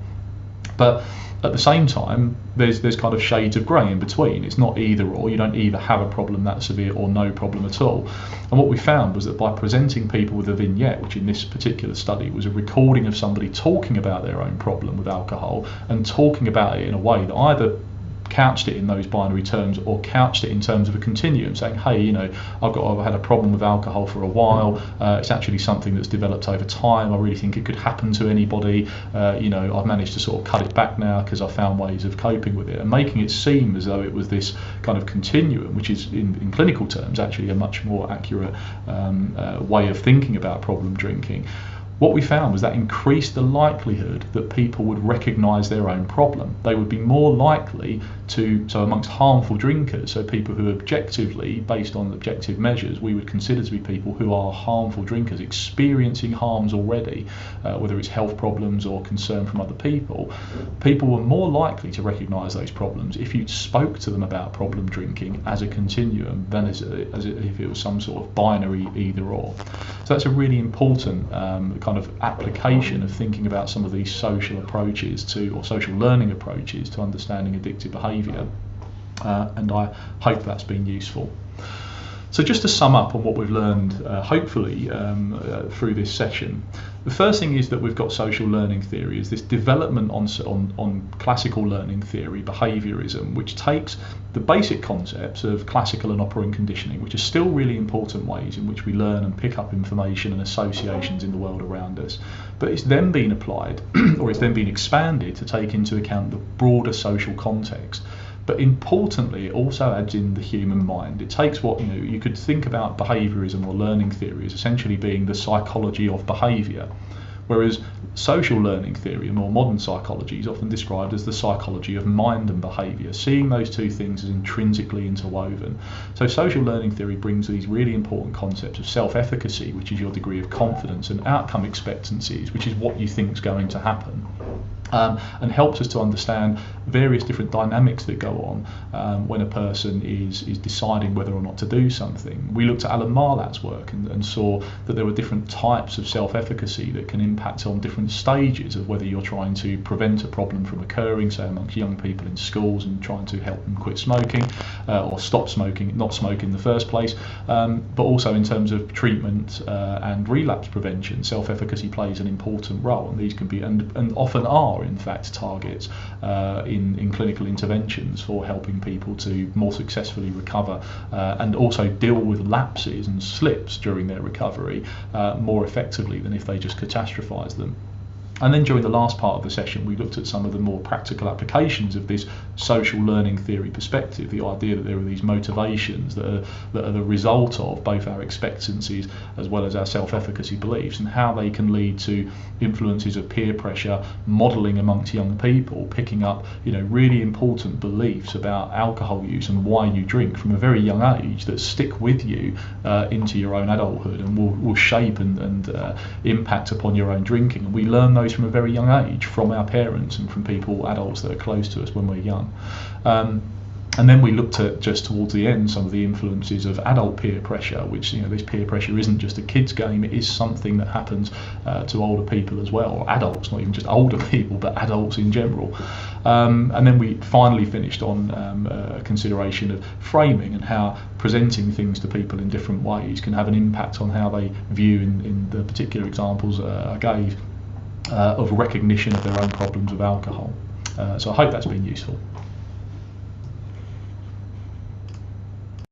[SPEAKER 1] But at the same time, there's kind of shades of grey in between. It's not either or. You don't either have a problem that severe or no problem at all. And what we found was that by presenting people with a vignette, which in this particular study was a recording of somebody talking about their own problem with alcohol and talking about it in a way that either couched it in those binary terms, or couched it in terms of a continuum, saying, hey, you know, I've had a problem with alcohol for a while, it's actually something that's developed over time, I really think it could happen to anybody, you know, I've managed to sort of cut it back now because I found ways of coping with it, and making it seem as though it was this kind of continuum, which is in clinical terms actually a much more accurate way of thinking about problem drinking. What we found was that increased the likelihood that people would recognise their own problem. They would be more likely to, so amongst harmful drinkers, so people who objectively, based on objective measures, we would consider to be people who are harmful drinkers, experiencing harms already, whether it's health problems or concern from other people, people were more likely to recognise those problems if you spoke to them about problem drinking as a continuum than as if it was some sort of binary either or. So that's a really important kind of application of thinking about some of these social approaches to, or social learning approaches to understanding addictive behaviour, and I hope that's been useful. So just to sum up on what we've learned, hopefully through this session, the first thing is that we've got social learning theory, is this development on classical learning theory, behaviourism, which takes the basic concepts of classical and operant conditioning, which are still really important ways in which we learn and pick up information and associations in the world around us, but it's then been applied, or it's then been expanded to take into account the broader social context. But importantly, it also adds in the human mind. It takes what, you know, you could think about behaviourism or learning theory as essentially being the psychology of behaviour, whereas social learning theory, and more modern psychology, is often described as the psychology of mind and behaviour, seeing those two things as intrinsically interwoven. So social learning theory brings these really important concepts of self-efficacy, which is your degree of confidence, and outcome expectancies, which is what you think is going to happen. And helps us to understand various different dynamics that go on when a person is deciding whether or not to do something. We looked at Alan Marlatt's work and saw that there were different types of self-efficacy that can impact on different stages of whether you're trying to prevent a problem from occurring, say amongst young people in schools and trying to help them quit smoking or stop smoking, not smoke in the first place, but also in terms of treatment and relapse prevention. Self-efficacy plays an important role, and these can be and often are in fact targets in clinical interventions for helping people to more successfully recover and also deal with lapses and slips during their recovery more effectively than if they just catastrophize them. And then during the last part of the session, we looked at some of the more practical applications of this social learning theory perspective, the idea that there are these motivations that are the result of both our expectancies as well as our self-efficacy beliefs, and how they can lead to influences of peer pressure, modelling amongst young people, picking up, you know, really important beliefs about alcohol use and why you drink from a very young age that stick with you into your own adulthood and will shape and impact upon your own drinking. And we learn those from a very young age from our parents and from people, adults that are close to us when we're young. And then we looked at, just towards the end, some of the influences of adult peer pressure, which, you know, this peer pressure isn't just a kid's game, it is something that happens to older people as well, or adults, not even just older people, but adults in general. And then we finally finished on a consideration of framing and how presenting things to people in different ways can have an impact on how they view, in the particular examples I gave, of recognition of their own problems with alcohol. So I hope that's been useful.